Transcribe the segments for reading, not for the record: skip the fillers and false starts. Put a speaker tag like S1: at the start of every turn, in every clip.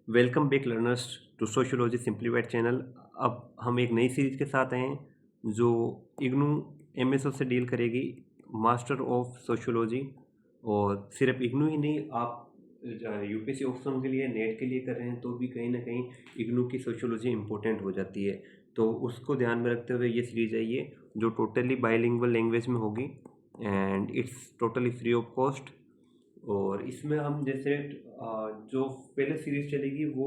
S1: Welcome back learners to sociology simplified channel. अब हम एक नई सीरीज के साथ आए हैं जो इग्नू एमएसओ से डील करेगी, मास्टर ऑफ सोशियोलॉजी। और सिर्फ इग्नू ही नहीं, आप यूपीएससी ऑप्शन के लिए, नेट के लिए कर रहे हैं तो भी कहीं ना कहीं इग्नू की सोशियोलॉजी इम्पोर्टेंट हो जाती है। तो उसको ध्यान में रखते हुए ये सीरीज है ये, जो टोटली बाइलिंगुअल लैंग्वेज में होगी and it's totally free of cost. और इसमें हम जैसे जो पहले सीरीज चलेगी वो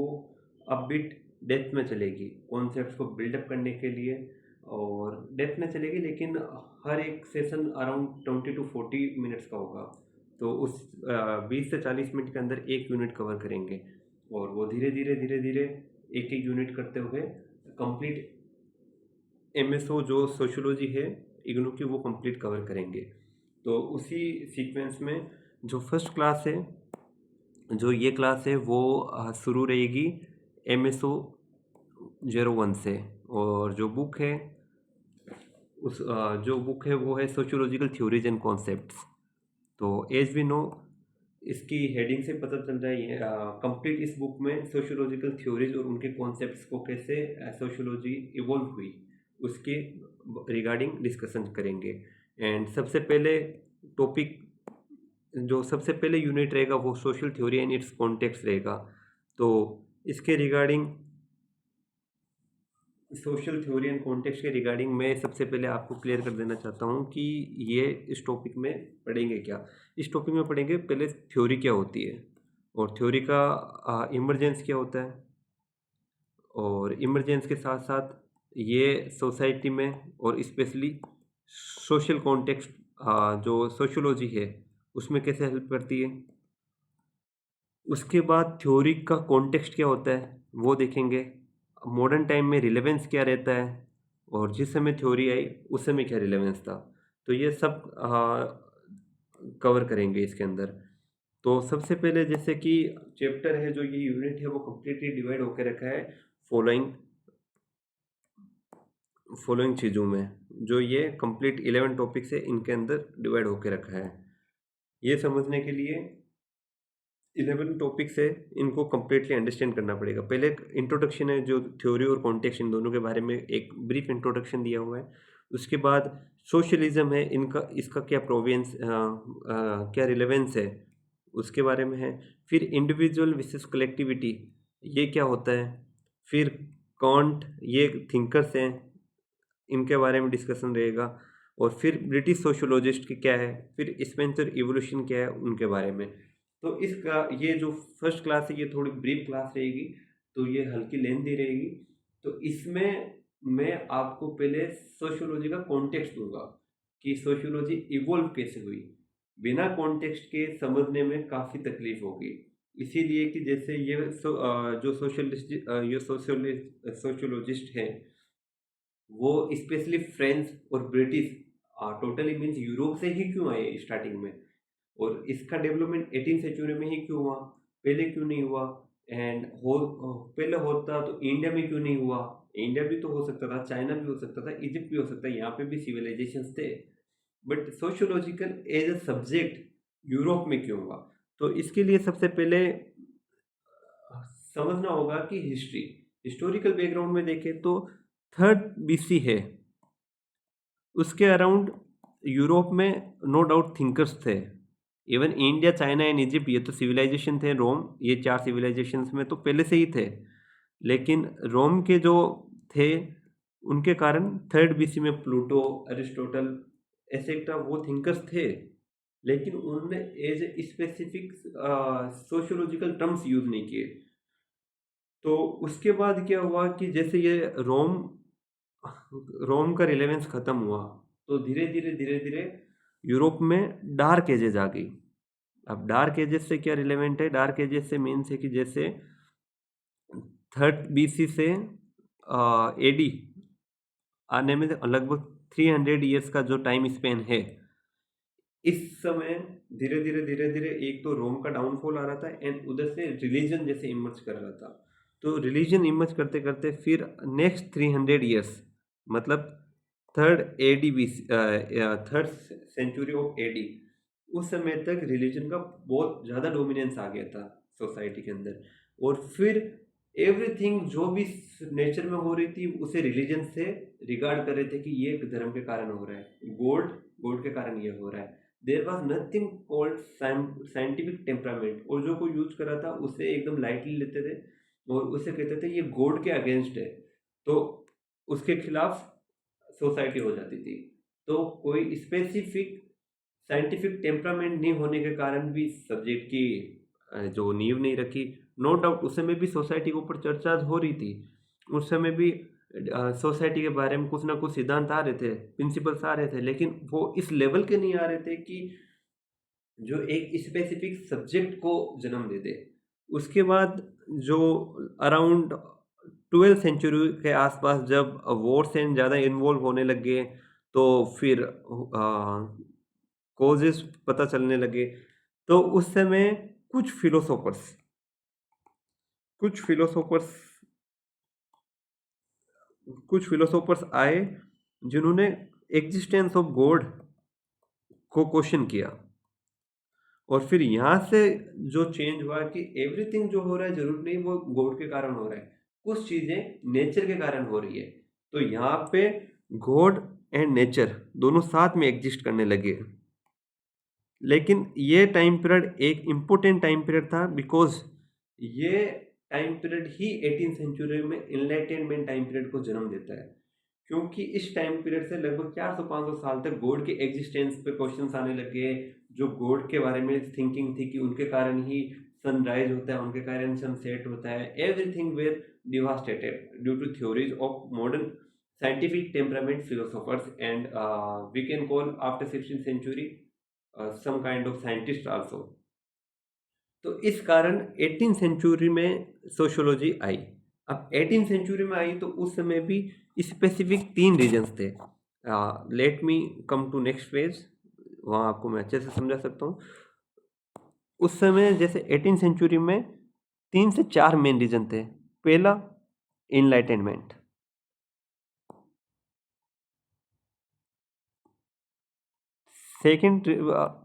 S1: अब बिट डेप्थ में चलेगी, कॉन्सेप्ट्स को बिल्डअप करने के लिए, और डेप्थ में चलेगी, लेकिन हर एक सेशन अराउंड 20 to 40 मिनट्स का होगा। तो उस 20 से 40 मिनट के अंदर एक यूनिट कवर करेंगे, और वो धीरे धीरे एक एक यूनिट करते हुए कंप्लीट एमएसओ जो सोशियोलॉजी है इग्नू की वो कंप्लीट कवर करेंगे। तो उसी सीक्वेंस में जो फर्स्ट क्लास है, जो ये क्लास है वो शुरू रहेगी एमएसओ 01 से। और जो बुक है जो बुक है वो है सोशियोलॉजिकल थ्योरीज एंड कॉन्सेप्ट्स। तो एज वी नो, इसकी हेडिंग से पता चल रहा है ये कंप्लीट इस बुक में सोशियोलॉजिकल थ्योरीज और उनके कॉन्सेप्ट्स को कैसे सोशियोलॉजी इवॉल्व हुई उसके रिगार्डिंग डिस्कशन करेंगे। एंड सबसे पहले यूनिट रहेगा वो social theory and it's context रहेगा। तो इसके regarding, social theory and context के रिगार्डिंग मैं सबसे पहले आपको क्लियर कर देना चाहता हूँ कि ये इस टॉपिक में पढ़ेंगे क्या। इस टॉपिक में पढ़ेंगे पहले थ्योरी क्या होती है, और थ्योरी का इमरजेंस क्या होता है, और इमरजेंस के साथ साथ ये सोसाइटी में और स्पेशली सोशल कॉन्टेक्स्ट जो सोशियोलॉजी है उसमें कैसे हेल्प करती है। उसके बाद थ्योरी का कॉन्टेक्स्ट क्या होता है वो देखेंगे, मॉडर्न टाइम में रिलेवेंस क्या रहता है, और जिस समय थ्योरी आई उस समय क्या रिलेवेंस था। तो ये सब कवर करेंगे इसके अंदर। तो सबसे पहले जैसे कि चैप्टर है, जो ये यूनिट है वो कम्प्लीटली डिवाइड होकर रखा है फॉलोइंग चीज़ों में। जो ये कंप्लीट 11 टॉपिक्स है इनके अंदर डिवाइड होकर रखा है। ये समझने के लिए 11 टॉपिक्स है, इनको कम्प्लीटली अंडरस्टैंड करना पड़ेगा। पहले एक इंट्रोडक्शन है जो थ्योरी और कॉन्टेक्स्ट इन दोनों के बारे में एक ब्रीफ इंट्रोडक्शन दिया हुआ है। उसके बाद सोशलिज्म है, इनका इसका क्या प्रोविंस क्या रिलेवेंस है उसके बारे में है। फिर इंडिविजुअल विसेस कलेक्टिविटी, ये क्या होता है। फिर कॉन्ट, ये थिंकर्स हैं, इनके बारे में डिस्कशन रहेगा। और फिर ब्रिटिश सोशियोलॉजिस्ट की क्या है, फिर स्पेंसर इवोल्यूशन क्या है उनके बारे में। तो इसका ये जो फर्स्ट क्लास है ये थोड़ी ब्रीफ क्लास रहेगी, तो ये हल्की लेंथी रहेगी। तो इसमें मैं आपको पहले सोशियोलॉजी का कॉन्टेक्स्ट दूंगा कि सोशियोलॉजी इवोल्व कैसे हुई। बिना कॉन्टेक्स्ट के समझने में काफ़ी तकलीफ होगी, इसीलिए कि जैसे जो सोशियोलॉजिस्ट हैं वो स्पेशली फ्रेंच और ब्रिटिश, टोटली मीन्स यूरोप से ही क्यों आए स्टार्टिंग में, और इसका डेवलपमेंट 18 सेंचुरी में ही क्यों हुआ, पहले क्यों नहीं हुआ। पहले होता तो इंडिया में क्यों नहीं हुआ। इंडिया भी तो हो सकता था, चाइना भी हो सकता था, इजिप्ट भी हो सकता है, यहाँ पे भी सिविलाइजेशन थे। But sociological as a subject Europe में क्यों हुआ। तो इसके लिए सबसे पहले समझना होगा कि हिस्टोरिकल बैकग्राउंड में देखें तो 3rd BC है, उसके अराउंड यूरोप में नो डाउट थिंकर्स थे। Even India, China and Egypt, ये तो सिविलाइजेशन थे। रोम, ये 4 सिविलाइजेशंस में तो पहले से ही थे, लेकिन रोम के जो थे उनके कारण 3rd BC में प्लूटो, अरिस्टोटल एसेट्रा वो थिंकर्स थे, लेकिन उन्होंने as specific sociological terms use नहीं किए। तो उसके बाद क्या हुआ कि जैसे ये रोम का रिलेवेंस खत्म हुआ, तो धीरे धीरे यूरोप में डार्क एजेस आ गई। अब डार्क एजेस से क्या रिलेवेंट है, डार्क एजेस से मीन्स है कि जैसे 3rd BC से एडी आने में लगभग 300 ईयर्स का जो टाइम स्पेन है, इस समय धीरे धीरे एक तो रोम का डाउनफॉल आ रहा था एंड उधर से रिलीजन जैसे इमर्ज कर रहा था। तो रिलीजन इमर्ज करते करते फिर नेक्स्ट 300 ईयर्स, मतलब 3rd सेंचुरी ऑफ एडी, उस समय तक रिलीजन का बहुत ज़्यादा डोमिनेंस आ गया था सोसाइटी के अंदर। और फिर एवरीथिंग जो भी नेचर में हो रही थी उसे रिलीजन से रिगार्ड कर रहे थे कि ये धर्म के कारण हो रहा है, गॉड गॉड के कारण ये हो रहा है। There was nothing called scientific temperament, और जो कोई यूज कर रहा था उसे एकदम लाइटली लेते थे और उसे कहते थे ये गॉड के अगेंस्ट है, तो उसके खिलाफ सोसाइटी हो जाती थी। तो कोई स्पेसिफिक साइंटिफिक टेम्परामेंट नहीं होने के कारण भी सब्जेक्ट की जो नींव नहीं रखी। नो डाउट उस समय भी सोसाइटी के ऊपर चर्चा हो रही थी, उस समय भी सोसाइटी के बारे में कुछ ना कुछ सिद्धांत आ रहे थे, प्रिंसिपल्स आ रहे थे, लेकिन वो इस लेवल के नहीं आ रहे थे कि जो एक स्पेसिफिक सब्जेक्ट को जन्म दे दे। उसके बाद जो अराउंड 12th सेंचुरी के आसपास जब वॉर्स एंड ज़्यादा इन्वॉल्व होने लगे, तो फिर कॉजेस पता चलने लगे। तो उस समय कुछ फिलोसोफर्स कुछ फिलोसोफर्स आए जिन्होंने एग्जिस्टेंस ऑफ गॉड को क्वेश्चन किया। और फिर यहाँ से जो चेंज हुआ कि एवरीथिंग जो हो रहा है जरूर नहीं वो गॉड के कारण हो रहा है, कुछ चीजें नेचर के कारण हो रही है। तो यहाँ पे गॉड एंड नेचर दोनों साथ में एग्जिस्ट करने लगे। लेकिन ये टाइम पीरियड एक इम्पोर्टेंट टाइम पीरियड था, बिकॉज ये टाइम पीरियड ही 18th सेंचुरी में इनलाइटनमेंट टाइम पीरियड को जन्म देता है, क्योंकि इस टाइम पीरियड से लगभग 400-500 साल तक गॉड के एग्जिस्टेंस पे क्वेश्चंस आने लगे। जो गॉड के बारे में थिंकिंग थी कि उनके कारण ही सनराइज होता है, उनके कारण सनसेट होता है, everything were devastated due to theories of modern scientific temperament philosophers, and we can call after 16th century some kind of scientist also. तो इस कारण 18th सेंचुरी में सोशियोलॉजी आई। अब 18th सेंचुरी में आई तो उस समय भी स्पेसिफिक 3 रीजन्स थे। Let me come to next phase, वहाँ आपको मैं अच्छे से समझा सकता हूँ। उस समय जैसे 18th सेंचुरी में 3 से 4 मेन रीजन थे। पहला enlightenment, second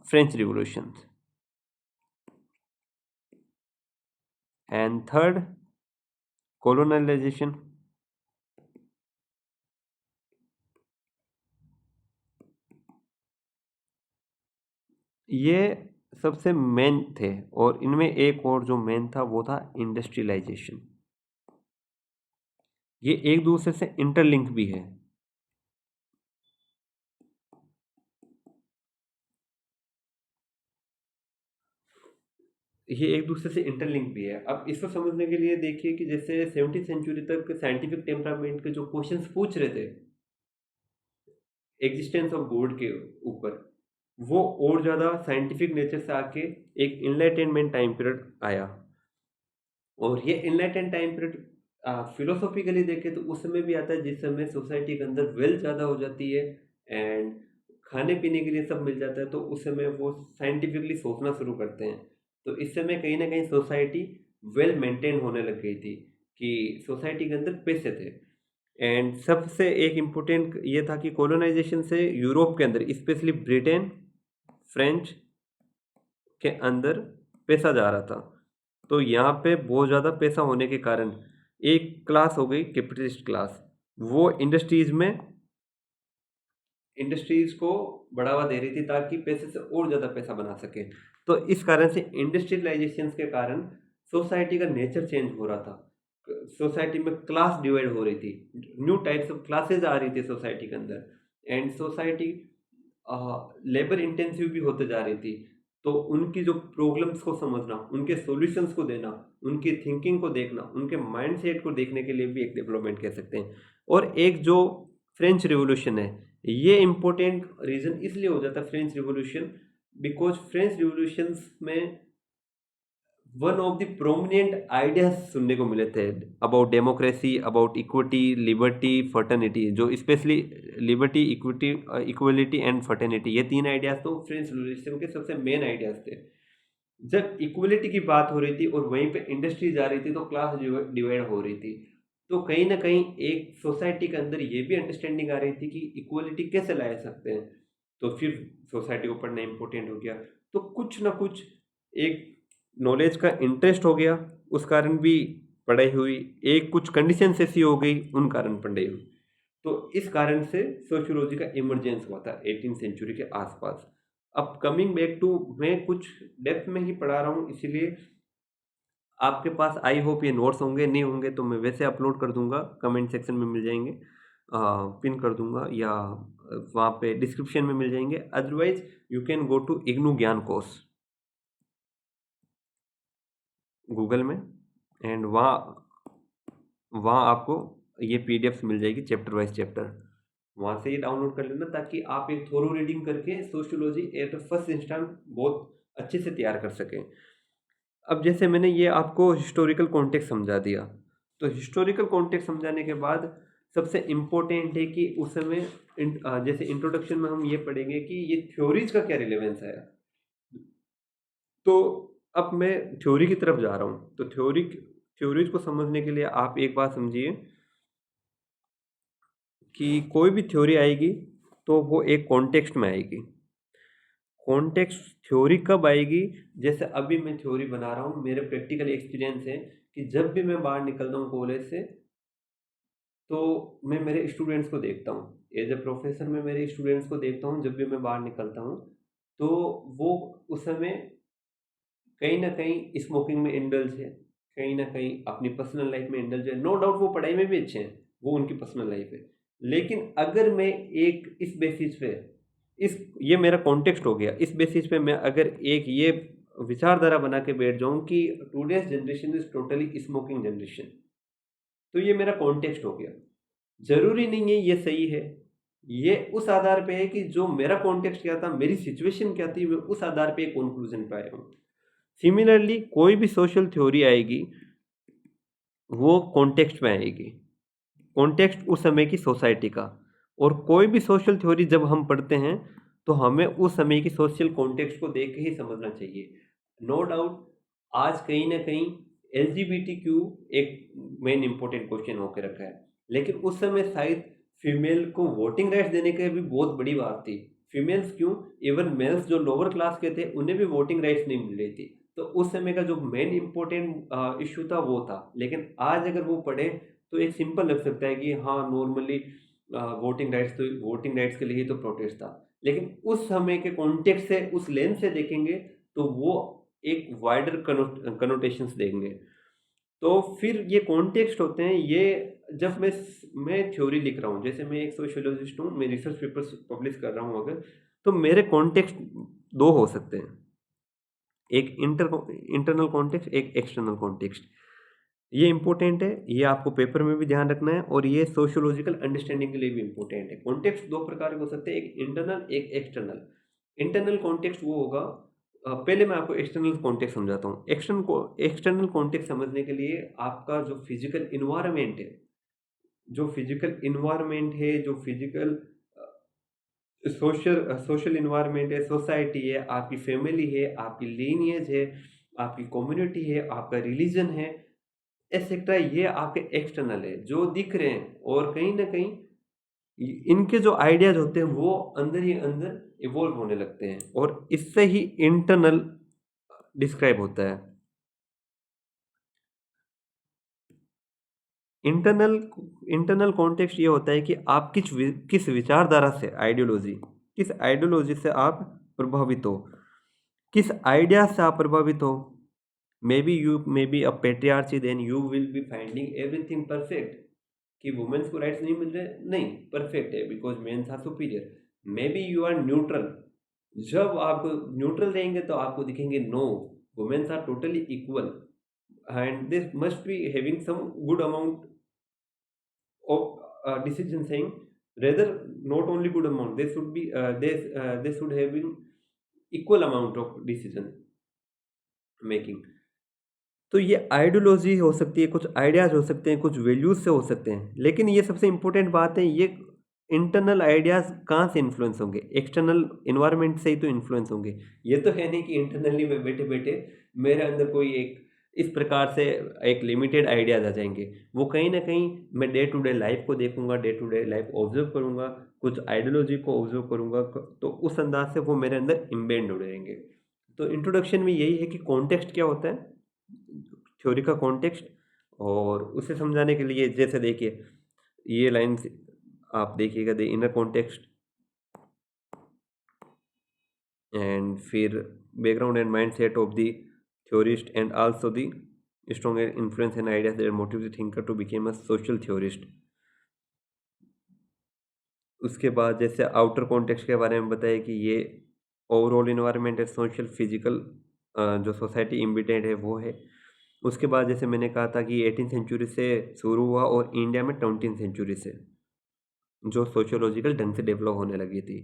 S1: French revolution, and third colonization, ये सबसे मेन थे। और इनमें एक और जो मेन था वो था इंडस्ट्रियलाइजेशन। ये एक दूसरे से इंटरलिंक भी है। ये एक दूसरे से इंटरलिंक भी है। अब इसको समझने के लिए देखिए कि जैसे 17th सेंचुरी तक साइंटिफिक टेम्परामेंट के जो क्वेश्चंस पूछ रहे थे एग्जिस्टेंस ऑफ गॉड के ऊपर, वो और ज़्यादा साइंटिफिक नेचर से आके एक इनलाइटनमेंट टाइम पीरियड आया। और ये इनलाइटन टाइम पीरियड फिलोसॉफिकली देखें तो उस समय भी आता है जिस समय सोसाइटी के अंदर वेल्थ ज़्यादा हो जाती है एंड खाने पीने के लिए सब मिल जाता है, तो उस समय वो साइंटिफिकली सोचना शुरू करते हैं। तो इस समय कहीं ना कहीं सोसाइटी वेल मेंटेन होने लग गई थी कि सोसाइटी के अंदर पैसे थे। एंड सबसे एक इम्पोर्टेंट ये था कि कॉलोनाइजेशन से यूरोप के अंदर स्पेशली ब्रिटेन फ्रेंच के अंदर पैसा जा रहा था। तो यहाँ पे बहुत ज़्यादा पैसा होने के कारण एक क्लास हो गई कैपिटलिस्ट क्लास, वो इंडस्ट्रीज को बढ़ावा दे रही थी ताकि पैसे से और ज़्यादा पैसा बना सके। तो इस कारण से इंडस्ट्रियलाइजेशन के कारण सोसाइटी का नेचर चेंज हो रहा था। सोसाइटी में क्लास डिवाइड हो रही थी, न्यू टाइप्स ऑफ क्लासेज आ रही थी सोसाइटी के अंदर, एंड सोसाइटी लेबर इंटेंसिव भी होते जा रही थी। तो उनकी जो प्रॉब्लम्स को समझना, उनके सॉल्यूशंस को देना, उनकी थिंकिंग को देखना, उनके माइंडसेट को देखने के लिए भी एक डेवलपमेंट कह सकते हैं। और एक जो फ्रेंच रिवॉल्यूशन है, ये इम्पोर्टेंट रीजन इसलिए हो जाता है French revolution, because French revolution में one of the prominent ideas सुनने को मिले थे about democracy, about equity, liberty, fraternity. जो specially liberty, equity, equality and fraternity, ये 3 आइडियाज तो फ्रेंच रिवॉल्यूशन के सबसे मेन आइडियाज थे। जब इक्वलिटी की बात हो रही थी और वहीं पे इंडस्ट्री जा रही थी तो क्लास डिवाइड हो रही थी। तो कहीं ना कहीं एक सोसाइटी के अंदर ये भी अंडरस्टैंडिंग आ रही थी कि इक्वलिटी कैसे ला सकते हैं। तो फिर सोसाइटी को पढ़ना इंपॉर्टेंट हो गया। तो कुछ ना कुछ एक नॉलेज का इंटरेस्ट हो गया, उस कारण भी पढ़ाई हुई, एक कुछ कंडीशंस ऐसी हो गई उन कारण पढ़ाई हुई। तो इस कारण से सोशियोलॉजी का इमरजेंस हुआ था 18th सेंचुरी के आसपास। अब कमिंग बैक टू, मैं कुछ डेप्थ में ही पढ़ा रहा हूँ, इसीलिए आपके पास आई होप ये नोट्स होंगे, नहीं होंगे तो मैं वैसे अपलोड कर दूंगा, कमेंट सेक्शन में मिल जाएंगे, पिन कर दूंगा, या वहाँ पे डिस्क्रिप्शन में मिल जाएंगे। Otherwise you can go to IGNOU Gyan course Google में, एंड वहाँ वहाँ आपको ये पीडीएफ्स मिल जाएगी चैप्टर वाइज चैप्टर, वहाँ से ये डाउनलोड कर लेना, ताकि आप एक थोरो रीडिंग करके सोशियोलॉजी एट फर्स्ट इंस्टेंट बहुत अच्छे से तैयार कर सकें। अब जैसे मैंने ये आपको हिस्टोरिकल कॉन्टेक्स्ट समझा दिया, तो हिस्टोरिकल कॉन्टेक्स्ट समझाने के बाद सबसे इम्पोर्टेंट है कि उस समय जैसे इंट्रोडक्शन में हम ये पढ़ेंगे कि ये थ्योरीज का क्या रिलेवेंस है। तो अब मैं थ्योरी की तरफ जा रहा हूँ, तो थ्योरीज को समझने के लिए आप एक बात समझिए कि कोई भी थ्योरी आएगी तो वो एक कॉन्टेक्स्ट में आएगी। कॉन्टेक्स्ट थ्योरी कब आएगी, जैसे अभी मैं थ्योरी बना रहा हूँ, मेरे प्रैक्टिकल एक्सपीरियंस है कि जब भी मैं बाहर निकलता हूँ कॉलेज से, तो मैं मेरे स्टूडेंट्स को देखता हूँ, एज ए प्रोफेसर मैं मेरे स्टूडेंट्स को देखता हूँ, जब भी मैं बाहर निकलता हूँ तो वो उस समय कहीं ना कहीं स्मोकिंग में इंडल्ज है, कहीं ना कहीं अपनी पर्सनल लाइफ में इंडल्ज है। नो डाउट वो पढ़ाई में भी अच्छे हैं, वो उनकी पर्सनल लाइफ है। लेकिन अगर मैं एक इस बेसिस पे, इस ये मेरा कॉन्टेक्स्ट हो गया, इस बेसिस पे मैं अगर एक ये विचारधारा बना के बैठ जाऊं कि today's generation is totally smoking generation, तो ये मेरा कॉन्टेक्स्ट हो गया। जरूरी नहीं है ये सही है, ये उस आधार पे है कि जो मेरा कॉन्टेक्स्ट क्या था, मेरी सिचुएशन क्या थी, मैं उस आधार पे एक कंक्लूजन पे आया हूँ। सिमिलरली कोई भी सोशल थ्योरी आएगी वो कॉन्टेक्स्ट में आएगी, कॉन्टेक्स्ट उस समय की सोसाइटी का। और कोई भी सोशल थ्योरी जब हम पढ़ते हैं तो हमें उस समय की सोशल कॉन्टेक्स्ट को देख के ही समझना चाहिए। नो डाउट आज कहीं ना कहीं LGBTQ एक मेन इंपॉर्टेंट क्वेश्चन होकर रखा है, लेकिन उस समय शायद फीमेल को वोटिंग राइट्स देने की भी बहुत बड़ी बात थी। फीमेल्स क्यों, इवन मेल्स जो लोअर क्लास के थे उन्हें भी वोटिंग राइट्स नहीं मिल रही थी। तो उस समय का जो मेन इंपॉर्टेंट इश्यू था वो था। लेकिन आज अगर वो पढ़े तो एक सिंपल लग सकता है कि हाँ नॉर्मली वोटिंग राइट्स के लिए ही तो प्रोटेस्ट था। लेकिन उस समय के कॉन्टेक्स्ट से, उस लेंस से देखेंगे तो वो एक वाइडर कनोटेशंस देंगे। तो फिर ये कॉन्टेक्स्ट होते हैं, ये जब मैं थ्योरी लिख रहा हूँ, जैसे मैं एक सोशियोलॉजिस्ट हूँ, मैं रिसर्च पेपर्स पब्लिश कर रहा हूँ अगर, तो मेरे कॉन्टेक्स्ट दो हो सकते हैं, एक इंटरनल कॉन्टेक्स्ट, एक एक्सटर्नल कॉन्टेक्स्ट। ये इंपॉर्टेंट है, ये आपको पेपर में भी ध्यान रखना है, और ये सोशियोलॉजिकल अंडरस्टैंडिंग के लिए भी इंपॉर्टेंट है। कॉन्टेक्स्ट दो प्रकार के हो सकते हैं, एक इंटरनल एक एक्सटर्नल। इंटरनल कॉन्टेक्स्ट वो होगा, पहले मैं आपको एक्सटर्नल कॉन्टेक्स्ट समझाता हूँ। एक्सटर्नल कॉन्टेक्स्ट समझने के लिए आपका जो फिजिकल इन्वायरमेंट है, जो फिजिकल सोशल इन्वायरमेंट है, सोसाइटी है, आपकी फैमिली है, आपकी लीनियज है, आपकी कम्युनिटी है, आपका रिलीजन है, एक्सेट्रा, ये आपके एक्सटर्नल है जो दिख रहे हैं। और कहीं ना कहीं इनके जो आइडियाज होते हैं वो अंदर ही अंदर इवॉल्व होने लगते हैं, और इससे ही इंटरनल डिस्क्राइब होता है। इंटरनल इंटरनल कॉन्टेक्स्ट ये होता है कि आप किस विचारधारा से, किस आइडियोलॉजी से आप प्रभावित हो, किस आइडिया से आप प्रभावित हो। Maybe a patriarchy, then you will be finding everything perfect, कि वुमेन्स को राइट्स नहीं मिल रहे, नहीं परफेक्ट है because mens are superior. Maybe you are neutral, जब आप न्यूट्रल रहेंगे तो आपको दिखेंगे no, womens are totally equal, and this must be having some good amount of decision saying, rather not only good amount, they should having equal amount of decision making। तो ये ideology हो सकती है, कुछ आइडियाज हो सकते हैं, कुछ वैल्यूज से हो सकते हैं, लेकिन ये सबसे इंपॉर्टेंट बात है, ये इंटरनल आइडियाज कहाँ से इन्फ्लुएंस होंगे, एक्सटर्नल इन्वायरमेंट से ही तो इन्फ्लुएंस होंगे। ये तो है नहीं कि इंटरनली में बैठे बैठे मेरे अंदर कोई एक इस प्रकार से एक लिमिटेड आइडियाज आ जाएंगे। वो कहीं ना कहीं मैं डे टू डे लाइफ को देखूंगा, day to day life observe करूंगा, कुछ आइडियोलॉजी को ऑब्जर्व करूंगा, तो उस अंदाज से वो मेरे अंदर इम्बेंड हो जाएंगे। तो इंट्रोडक्शन में यही है कि कॉन्टेक्स्ट क्या होता है, थ्योरी का कॉन्टेक्स्ट, और उसे समझाने के लिए जैसे देखिए ये लाइन्स आप देखिएगा, द इनर कॉन्टेक्स्ट एंड फिर background and mind set of the theorist and also the strong influence and ideas that motive the thinker to became a social theorist. उसके बाद जैसे आउटर कॉन्टेक्स्ट के बारे में बताया कि ये ओवरऑल इन्वायरमेंट है, सोशल फिजिकल जो सोसाइटी इम्बिटेंट है वो है। उसके बाद जैसे मैंने कहा था कि 18th सेंचुरी से शुरू हुआ और इंडिया में 20th सेंचुरी से जो सोशियोलॉजिकल ढंग से डेवलप होने लगी थी।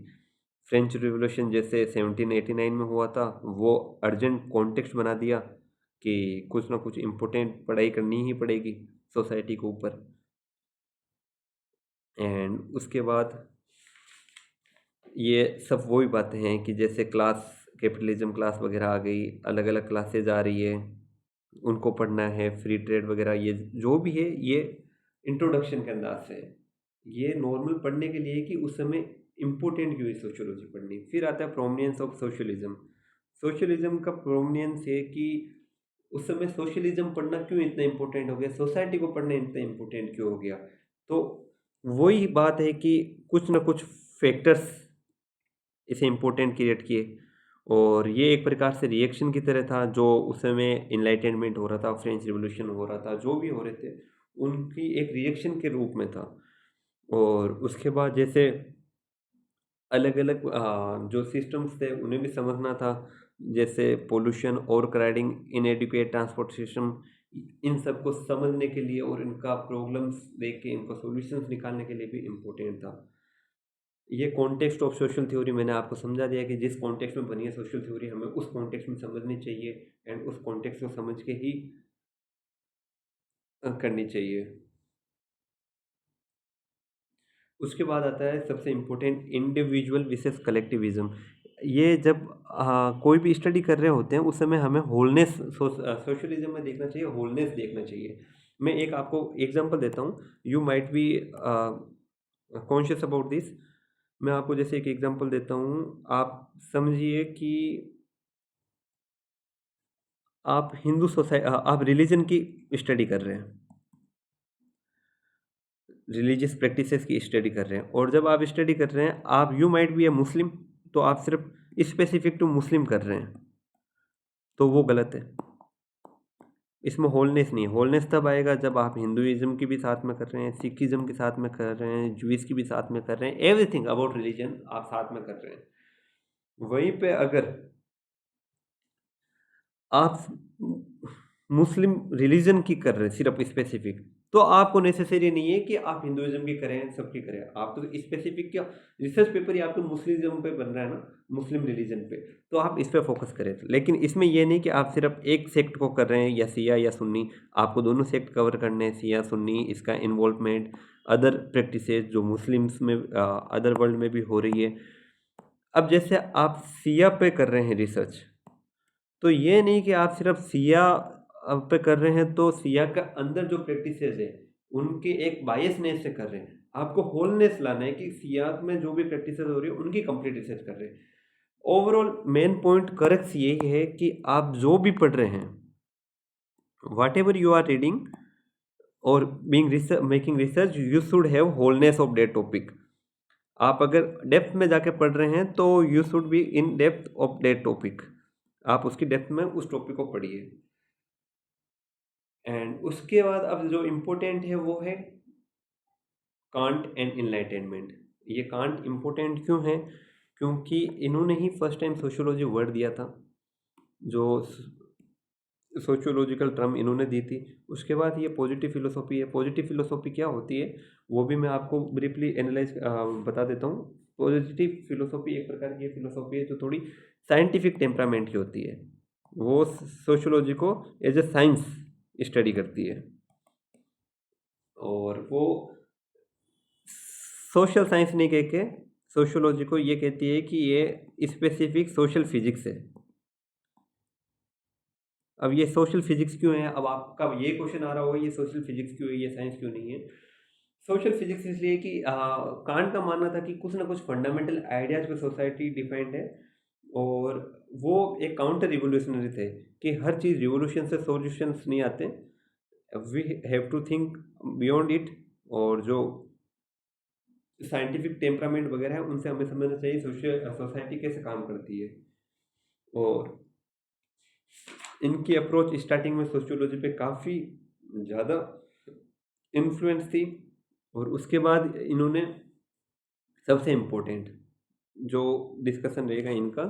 S1: फ्रेंच रिवॉल्यूशन जैसे 1789 में हुआ था, वो अर्जेंट कॉन्टेक्स्ट बना दिया कि कुछ ना कुछ इम्पोर्टेंट पढ़ाई करनी ही पड़ेगी सोसाइटी के ऊपर। एंड उसके बाद ये सब वही बातें हैं कि जैसे क्लास कैपिटलिज्म क्लास वगैरह आ गई, अलग अलग क्लासेज आ रही है, उनको पढ़ना है, फ्री ट्रेड वगैरह, ये जो भी है ये इंट्रोडक्शन के अंदाज से है। ये नॉर्मल पढ़ने के लिए कि उस समय इम्पोर्टेंट क्यों है सोशियोलॉजी पढ़नी। फिर आता है प्रोमिनेंस ऑफ सोशलिज्म। सोशलिज्म का प्रोमिनेंस है कि उस समय सोशलिज्म पढ़ना क्यों इतना इम्पोर्टेंट हो गया, सोसाइटी को पढ़ना इतना इम्पोर्टेंट क्यों हो गया। तो वही बात है कि कुछ ना कुछ फैक्टर्स इसे इम्पोर्टेंट क्रिएट किए, और ये एक प्रकार से रिएक्शन की तरह था। जो उस समय इनलाइटनमेंट हो रहा था, फ्रेंच रिवॉल्यूशन हो रहा था, जो भी हो रहे थे उनकी एक रिएक्शन के रूप में था। और उसके बाद जैसे अलग अलग जो सिस्टम्स थे उन्हें भी समझना था, जैसे पोल्यूशन और क्राउडिंग, इनएडुकेट ट्रांसपोर्ट सिस्टम, इन सब को समझने के लिए और इनका प्रॉब्लम्स देख के इनका सॉल्यूशंस निकालने के लिए भी इम्पोर्टेंट था। ये कॉन्टेक्स्ट ऑफ सोशल थ्योरी मैंने आपको समझा दिया कि जिस कॉन्टेक्स्ट में बनी है सोशल थ्योरी हमें उस कॉन्टेक्स्ट में समझनी चाहिए, एंड उस कॉन्टेक्स्ट को समझ के ही करनी चाहिए। उसके बाद आता है सबसे इम्पोर्टेंट, इंडिविजुअल विसेस कलेक्टिविज्म। ये जब कोई भी स्टडी कर रहे होते हैं उस समय हमें होलनेस, सोशलिज्म में देखना चाहिए, होलनेस देखना चाहिए। मैं एक आपको एग्जांपल देता हूँ, you might be conscious about this. मैं आपको जैसे एक एग्जांपल देता हूँ, आप समझिए कि आप हिंदू सोसाइटी, आप रिलीजन की स्टडी कर रहे हैं, रिलीजियस प्रैक्टिसेस की स्टडी कर रहे हैं, और जब आप स्टडी कर रहे हैं आप, यू माइट बी ए मुस्लिम, तो आप सिर्फ स्पेसिफिक टू मुस्लिम कर रहे हैं, तो वो गलत है। इसमें होलनेस नहीं है। होलनेस तब आएगा जब आप हिंदुइज्म की भी साथ में कर रहे हैं, सिखिज्म के साथ में कर रहे हैं, जूइस की भी साथ में कर रहे हैं, एवरीथिंग अबाउट रिलीजन आप साथ में कर रहे हैं। वहीं पे अगर आप मुस्लिम रिलीजन की कर रहे हैं सिर्फ स्पेसिफिक, तो आपको नेसेसरी नहीं है कि आप हिंदुइज्म की करें, सबकी करें। आप तो स्पेसिफिक क्या, रिसर्च पेपर ही आपको मुस्लिम पे बन रहा है ना, मुस्लिम रिलीजन पे, तो आप इस पे फोकस करें। लेकिन इसमें यह नहीं कि आप सिर्फ एक सेक्ट को कर रहे हैं, या सिया या सुन्नी, आपको दोनों सेक्ट कवर करने हैं, सिया सुन्नी, इसका इन्वॉल्वमेंट, अदर प्रैक्टिसेस जो मुस्लिम्स में अदर वर्ल्ड में भी हो रही है। अब जैसे आप सिया पे कर रहे हैं रिसर्च, तो ये नहीं कि आप सिर्फ सिया पे कर रहे हैं तो सिया का अंदर जो प्रैक्टिसेस है उनके एक बायसनेस से कर रहे हैं। आपको होलनेस लाना है कि सिया में जो भी प्रैक्टिसेस हो रही है उनकी कंप्लीट रिसर्च कर रहे हैं। ओवरऑल मेन पॉइंट करेक्ट यही है कि आप जो भी पढ़ रहे हैं, वाट एवर यू आर रीडिंग और being making research, you should have wholeness of that topic. आप अगर डेप्थ में जाके पढ़ रहे हैं तो you should be in depth of that topic, आप उसकी डेप्थ में उस टॉपिक को पढ़िए। एंड उसके बाद अब जो इम्पोर्टेंट है वो है कांट एंड इनलाइटेनमेंट। ये कांट इम्पोर्टेंट क्यों है, क्योंकि इन्होंने ही फर्स्ट टाइम सोशियोलॉजी वर्ड दिया था, जो सोशियोलॉजिकल टर्म इन्होंने दी थी। उसके बाद ये पॉजिटिव फिलोसॉफी है। पॉजिटिव फिलोसॉफी क्या होती है वो भी मैं आपको ब्रीफली एनालाइज बता देता हूँ। पॉजिटिव फिलोसॉफी एक प्रकार की फिलोसॉफी है जो थोड़ी साइंटिफिक टेम्परामेंट की होती है। वो सोशियोलॉजी को एज ए साइंस स्टडी करती है, और वो सोशल साइंस नहीं कह के सोशियोलॉजी को ये कहती है कि ये स्पेसिफिक सोशल फिजिक्स है। अब ये सोशल फिजिक्स क्यों है, अब आपका ये क्वेश्चन आ रहा होगा ये सोशल फिजिक्स क्यों है, ये साइंस क्यों नहीं है। सोशल फिजिक्स इसलिए कि कांट का मानना था कि कुछ ना कुछ फंडामेंटल आइडियाज पे सोसाइटी डिपेंड है, और वो एक काउंटर रिवोल्यूशनरी थे कि हर चीज़ रिवोल्यूशन से सॉल्यूशंस नहीं आते, we have to think beyond it. और जो साइंटिफिक टेम्परामेंट वगैरह है उनसे हमें समझना चाहिए सोसाइटी कैसे काम करती है। और इनकी अप्रोच स्टार्टिंग में सोशियोलॉजी पे काफ़ी ज़्यादा इन्फ्लुएंस थी। और उसके बाद इन्होंने सबसे इम्पोर्टेंट जो डिस्कशन रहेगा इनका,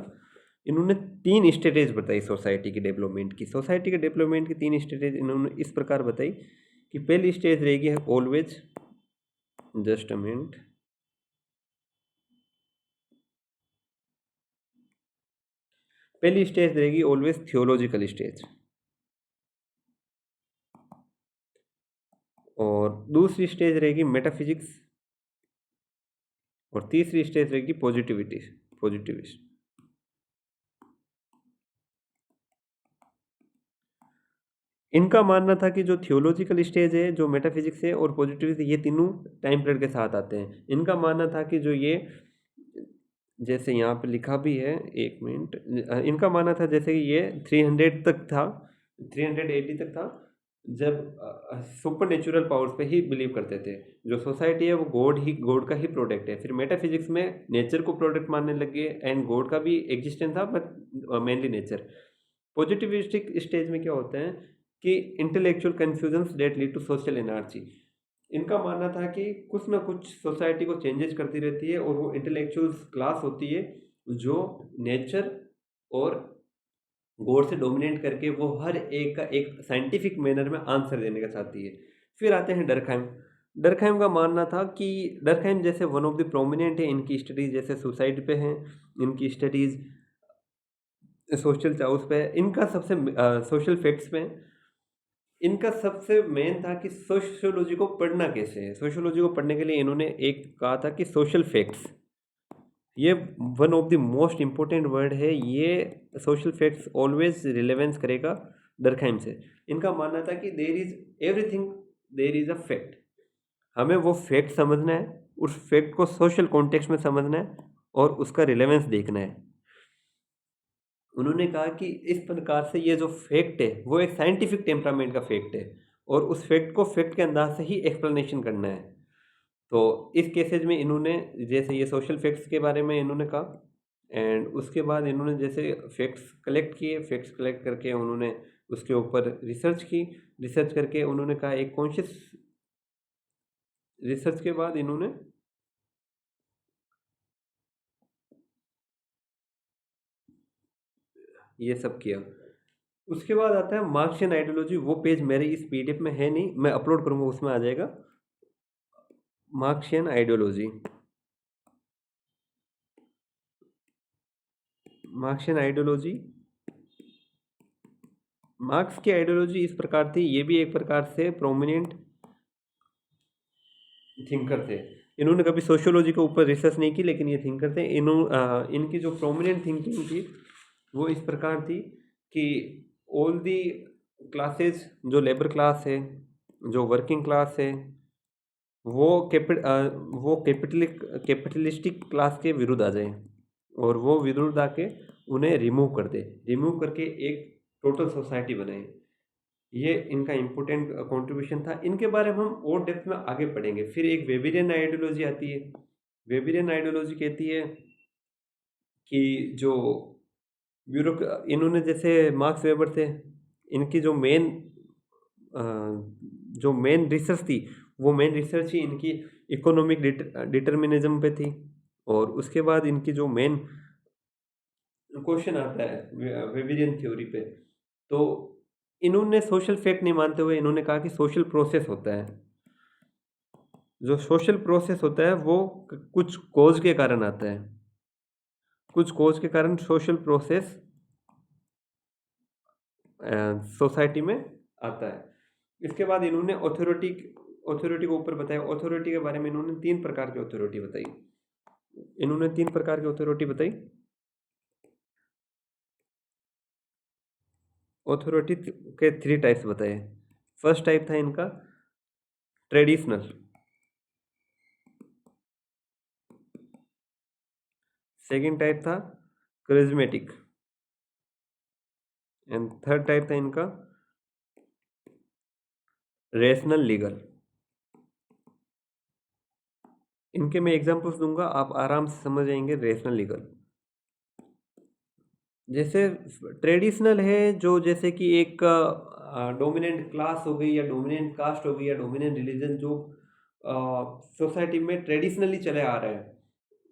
S1: इन्होंने 3 स्टेजेस बताई सोसाइटी की डेवलपमेंट की। सोसाइटी के डेवलपमेंट की 3 स्टेजेस इन्होंने इस प्रकार बताई कि पहली स्टेज रहेगी ऑलवेज, जस्ट अ मिनट, पहली स्टेज रहेगी ऑलवेज थियोलॉजिकल स्टेज, और दूसरी स्टेज रहेगी मेटाफिजिक्स, और तीसरी स्टेज रहेगी पॉजिटिविस्ट। इनका मानना था कि जो थियोलॉजिकल स्टेज है, जो मेटाफिजिक्स है और पॉजिटिविज्म, ये तीनों टाइम पीरियड के साथ आते हैं। इनका मानना था कि जो ये, जैसे यहाँ पे लिखा भी है, एक मिनट, इनका मानना था जैसे कि ये 300 तक था, 380 तक था, जब सुपर नेचुरल पावर्स पे ही बिलीव करते थे। जो सोसाइटी है वो गॉड का ही प्रोडक्ट है। फिर मेटाफिजिक्स में नेचर को प्रोडक्ट मानने लगे एंड गॉड का भी एग्जिस्टेंस था, but mainly nature. Positivistic stage में क्या होता है कि intellectual confusions that lead to social energy. इनका मानना था कि कुछ ना कुछ सोसाइटी को चेंजेस करती रहती है, और वो इंटेलेक्चुअल क्लास होती है जो नेचर और गॉड से डोमिनेट करके वो हर एक का एक साइंटिफिक मैनर में आंसर देने का चाहती है। फिर आते हैं डरखाइम। डरखाइम का मानना था कि डरखाइम जैसे वन ऑफ द प्रोमिनेंट है, इनकी स्टडीज जैसे सुसाइड पे हैं, इनकी स्टडीज सोशल चाउस पे है, इनका सबसे सोशल फैक्ट्स पे है। इनका सबसे मेन था कि सोशियोलॉजी को पढ़ना कैसे है। सोशियोलॉजी को पढ़ने के लिए इन्होंने एक कहा था कि सोशल फैक्ट्स, ये one of the most important word है। ये सोशल फैक्ट्स ऑलवेज रिलेवेंस करेगा डरखाइम से। इनका मानना था कि there is everything, there is a fact, हमें वो फैक्ट समझना है, उस फैक्ट को सोशल कॉन्टेक्स्ट में समझना है और उसका रिलेवेंस देखना है। उन्होंने कहा कि इस प्रकार से ये जो फैक्ट है वो एक साइंटिफिक टेम्परामेंट का फैक्ट है, और उस फैक्ट को फैक्ट के अंदाज से ही एक्सप्लेनेशन करना है। तो इस केसेज में इन्होंने जैसे ये सोशल फैक्ट्स के बारे में इन्होंने कहा, एंड उसके बाद इन्होंने जैसे फैक्ट्स कलेक्ट किए, फैक्ट्स कलेक्ट करके उन्होंने उसके ऊपर रिसर्च की। रिसर्च करके उन्होंने कहा एक कॉन्शियस रिसर्च के बाद इन्होंने ये सब किया। उसके बाद आता है मार्क्सियन आइडियोलॉजी। वो पेज मेरे इस पीडीएफ में है नहीं, मैं अपलोड करूंगा उसमें आ जाएगा। Marxian ideology, Marxian ideology, marks की आइडियोलॉजी इस प्रकार थी, ये भी एक प्रकार से प्रोमिनेंट थिंकर थे। इन्होंने कभी सोशियोलॉजी के ऊपर रिसर्च नहीं की, लेकिन ये थिंकर थे। इनकी जो प्रोमिनेंट थिंकिंग थी वो इस प्रकार थी कि ऑल दी क्लासेस, जो लेबर क्लास है, जो वर्किंग क्लास है, वो कैपिटलिस्टिक क्लास के विरुद्ध आ जाए, और वो विरुद्ध आके उन्हें रिमूव कर दे, रिमूव करके एक टोटल सोसाइटी बनाए। ये इनका इम्पोर्टेंट कंट्रीब्यूशन था। इनके बारे में हम और डेप्थ में आगे पढ़ेंगे। फिर एक वेबिरियन आइडियोलॉजी आती है। वेबिरियन आइडियोलॉजी कहती है कि जो ब्यूरो, इन्होंने जैसे मार्क्स वेबर थे, इनकी जो मेन रिसर्च थी, वो मेन रिसर्च ही इनकी इकोनॉमिक डिटर्मिनिज्म पे थी। और उसके बाद इनकी जो मेन क्वेश्चन आता है वेबिरियन थ्योरी पे, तो इन्होंने सोशल फैक्ट नहीं मानते हुए इन्होंने कहा कि सोशल प्रोसेस होता है। जो सोशल प्रोसेस होता है वो कुछ कोज के कारण आता है, कुछ कोज के कारण सोशल प्रोसेस सोसाइटी में आता है। इसके बाद इन्होंने ऑथोरिटी को ऊपर बताया। ऑथोरिटी के बारे में इन्होंने 3 प्रकार की ऑथोरिटी बताई। इन्होंने 3 प्रकार की ऑथोरिटी बताई। ऑथोरिटी के 3 टाइप्स बताए। फर्स्ट टाइप था इनका ट्रेडिशनल, सेकंड टाइप था करिज्मेटिक, एंड थर्ड टाइप था इनका रेशनल लीगल। इनके मैं एग्जांपल्स दूंगा, आप आराम से समझ जाएंगे। रेशनल लीगल जैसे ट्रेडिशनल है, जो जैसे कि एक डोमिनेंट क्लास हो गई या डोमिनेंट कास्ट हो गई या डोमिनेंट रिलीजन जो सोसाइटी में ट्रेडिशनली चले आ रहे हैं,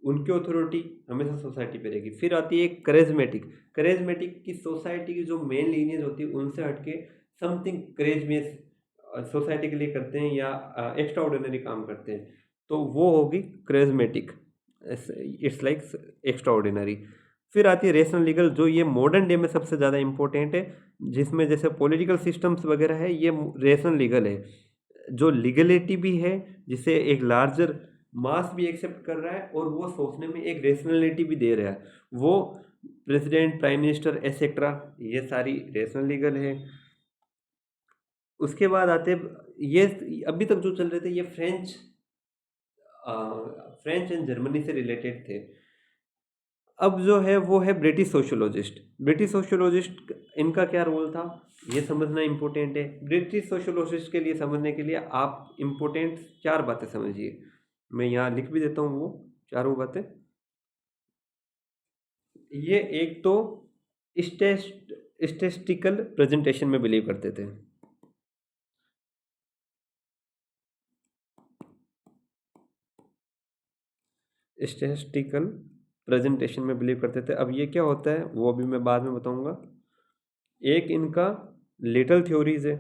S1: उनकी अथॉरिटी हमेशा सोसाइटी पे रहेगी। फिर आती है करेजमेटिक। करेजमेटिक की सोसाइटी की जो मेन लीनियज होती है उनसे हटके समथिंग करेजमियस सोसाइटी के लिए करते हैं या एक्स्ट्रा ऑर्डिनरी काम करते हैं, तो वो होगी charismatic. It's like extra ordinary. फिर आती है रेशनल लीगल, जो ये मॉडर्न डे में सबसे ज़्यादा इंपॉर्टेंट है, जिसमें जैसे पॉलिटिकल सिस्टम्स वगैरह है, ये रेशनल लीगल है। जो लीगलिटी भी है, जिसे एक लार्जर मास भी एक्सेप्ट कर रहा है और वो सोचने में एक रेशनलिटी भी दे रहा है, वो प्रेसिडेंट, प्राइम मिनिस्टर एसेट्रा, ये सारी रेशनल लीगल है। उसके बाद आते ये अभी तक जो चल रहे थे ये फ्रेंच एंड जर्मनी से रिलेटेड थे। अब जो है वो है ब्रिटिश सोशियोलॉजिस्ट। ब्रिटिश सोशियोलॉजिस्ट इनका क्या रोल था, ये समझना इम्पोर्टेंट है। ब्रिटिश सोशियोलॉजिस्ट के लिए समझने के लिए आप इम्पोर्टेंट 4 बातें समझिए, मैं यहाँ लिख भी देता हूँ वो चारों बातें। ये एक तो स्टेटिस्टिकल प्रेजेंटेशन में बिलीव करते थे। स्टेटिस्टिकल प्रेजेंटेशन में बिलीव करते थे। अब ये क्या होता है वो अभी मैं बाद में बताऊंगा। एक इनका लिटल थ्योरीज है,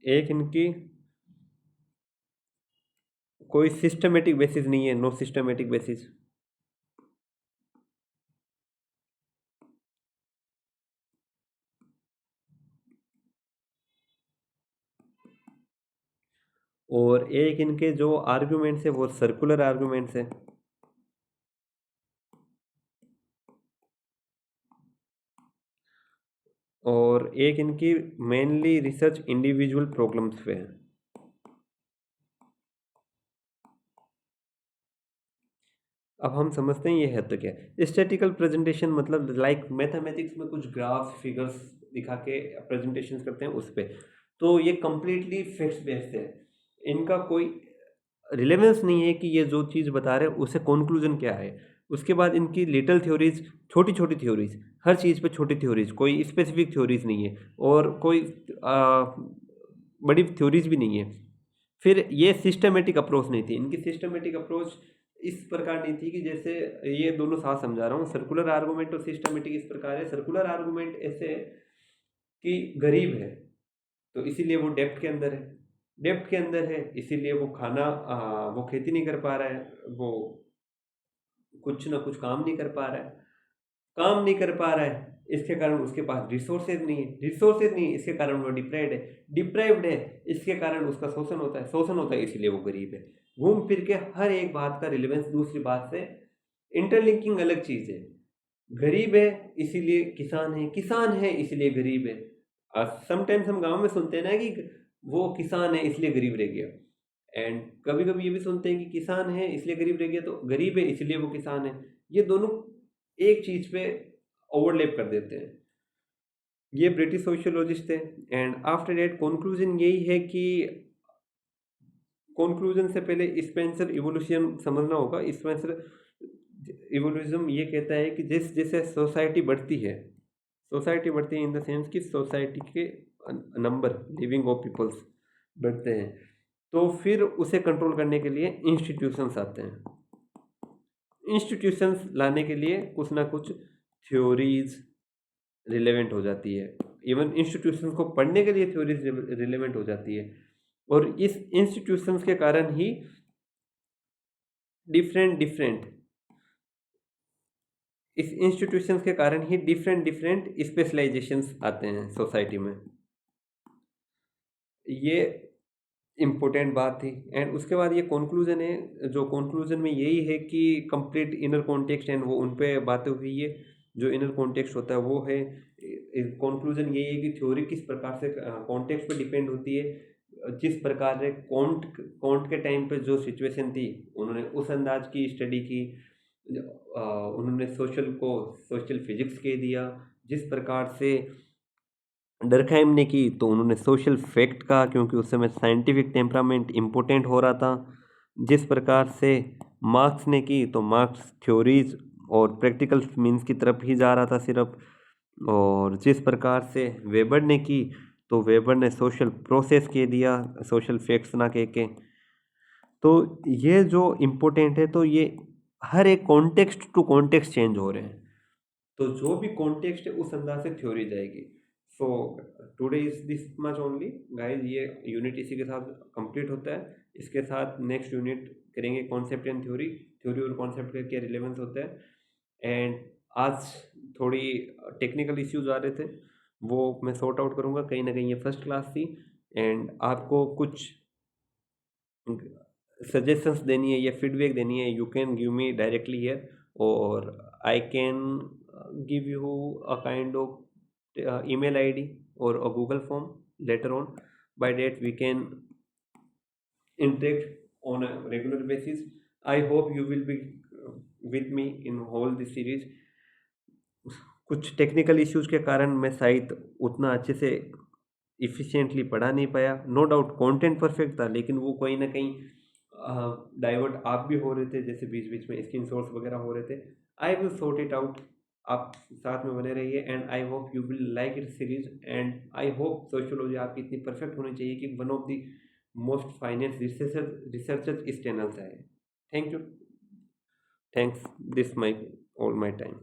S1: एक इनकी कोई सिस्टमेटिक बेसिस नहीं है, नो सिस्टमेटिक बेसिस। और एक इनके जो आर्गुमेंट्स है वो सर्कुलर आर्गुमेंट्स है। और एक इनकी मेनली रिसर्च इंडिविजुअल प्रॉब्लम्स पे है। अब हम समझते हैं ये है तो क्या। स्टैटिकल प्रेजेंटेशन मतलब लाइक मैथमेटिक्स में कुछ ग्राफ फिगर्स दिखा के प्रेजेंटेशन करते हैं उस पर, तो ये कंप्लीटली फिक्स बेस्ड है। इनका कोई रिलेवेंस नहीं है कि ये जो चीज़ बता रहे हैं उससे कंक्लूजन क्या है। उसके बाद इनकी लिटल थ्योरीज, छोटी छोटी थ्योरीज, हर चीज़ पे छोटी थ्योरीज, कोई स्पेसिफिक थ्योरीज नहीं है और कोई बड़ी थ्योरीज भी नहीं है। फिर ये सिस्टमेटिक अप्रोच नहीं थी इनकी। सिस्टमेटिक अप्रोच इस प्रकार नहीं थी कि जैसे ये दोनों साथ समझा रहा हूँ, सर्कुलर आर्गूमेंट और सिस्टमेटिक इस प्रकार है। सर्कुलर आर्गूमेंट ऐसे है कि गरीब है तो इसीलिए वो डेप्थ के अंदर है, डेप्थ के अंदर है इसीलिए वो वो खेती नहीं कर पा रहा है, वो कुछ ना कुछ काम नहीं कर पा रहा है, काम नहीं कर पा रहा है इसके कारण उसके पास रिसोर्सेज नहीं है, रिसोर्सेज नहीं है इसके कारण वो डिप्राइव्ड है, डिप्राइव्ड है इसके कारण उसका शोषण होता है, शोषण होता है इसीलिए वो गरीब है। घूम फिर के हर एक बात का रिलेवेंस दूसरी बात से इंटरलिंकिंग अलग चीज है। गरीब है इसीलिए किसान है, किसान है इसीलिए गरीब है। समटाइम्स हम गांव में सुनते हैं ना कि वो किसान है इसलिए गरीब रह गया, एंड कभी कभी ये भी सुनते हैं कि किसान है इसलिए गरीब रह गया, तो गरीब है इसलिए वो किसान है। ये दोनों एक चीज पे ओवरलैप कर देते हैं। ये ब्रिटिश सोशियोलॉजिस्ट थे। एंड आफ्टर डेट कंक्लूजन यही है कि कंक्लूजन से पहले स्पेंसर इवोल्यूशन समझना होगा। स्पेंसर इवोल्यूशन ये कहता है कि जैसे सोसाइटी बढ़ती है, सोसाइटी बढ़ती है इन द सेंस कि सोसाइटी के नंबर लिविंग ऑफ पीपल्स बढ़ते हैं, तो फिर उसे कंट्रोल करने के लिए इंस्टीट्यूशंस आते हैं। इंस्टीट्यूशंस लाने के लिए कुछ ना कुछ थ्योरीज रिलेवेंट हो जाती है। इवन इंस्टीट्यूशंस को पढ़ने के लिए थ्योरीज रिलेवेंट हो जाती है। और इस इंस्टीट्यूशंस के कारण ही डिफरेंट डिफरेंट इस इंस्टीट्यूशंस के कारण ही डिफरेंट डिफरेंट स्पेशलाइजेशंस आते हैं सोसाइटी में। ये इम्पोर्टेंट बात थी। एंड उसके बाद ये कंक्लूजन है, जो कंक्लूजन में यही है कि कंप्लीट इनर कॉन्टेक्स्ट एंड वो उन पे बातें हुई है। जो इनर कॉन्टेक्स्ट होता है वो है, कंक्लूजन यही है कि थ्योरी किस प्रकार से कॉन्टेक्स्ट पे डिपेंड होती है, जिस प्रकार से कोंट कोंट के टाइम पे जो सिचुएशन थी उन्होंने उस अंदाज की स्टडी की। उन्होंने सोशल फिजिक्स के दिया। जिस प्रकार से डरखाइम ने की तो उन्होंने सोशल फैक्ट का, क्योंकि उस समय साइंटिफिक टेम्परामेंट इम्पोर्टेंट हो रहा था। जिस प्रकार से मार्क्स ने की तो मार्क्स थ्योरीज और प्रैक्टिकल मीन्स की तरफ ही जा रहा था सिर्फ। और जिस प्रकार से वेबर ने की तो वेबर ने सोशल प्रोसेस के दिया, सोशल फैक्ट्स ना के। तो ये जो इम्पोर्टेंट है, तो ये हर एक कॉन्टेक्स्ट टू कॉन्टेक्स्ट चेंज हो रहे हैं। तो जो भी कॉन्टेक्स्ट है उस अंदाज से थ्योरी जाएगी। So today is this much only guys. ये यूनिट इसी के साथ कंप्लीट होता है। इसके साथ नेक्स्ट यूनिट करेंगे कॉन्सेप्ट एंड थ्योरी। थ्योरी और कॉन्सेप्ट का क्या रिलेवेंस होता है। एंड आज थोड़ी टेक्निकल इश्यूज आ रहे थे, वो मैं सॉर्ट आउट करूँगा। कहीं ना कहीं ये फर्स्ट क्लास थी एंड आपको कुछ सजेशंस देनी है या फीडबैक देनी है, you can give me directly here, और I can give you a kind of email ID or a Google form later on. By that we can interact on a regular basis. I hope you will be with me in whole this series. कुछ technical issues के कारण मैं शायद उतना अच्छे से इफ़िशिएंटली पढ़ा नहीं पाया। नो डाउट कंटेंट परफेक्ट था, लेकिन वो कहीं ना कहीं डाइवर्ट आप भी हो रहे थे, जैसे बीच बीच में स्क्रीनशॉट्स वगैरह हो रहे थे। I will sort it out. आप साथ में बने रहिए and I hope you will like it series. And I hope sociology आपकी इतनी परफेक्ट होनी चाहिए कि one of the most finance researcher इस चैनल से आए। Thank you. Thanks this my all my time.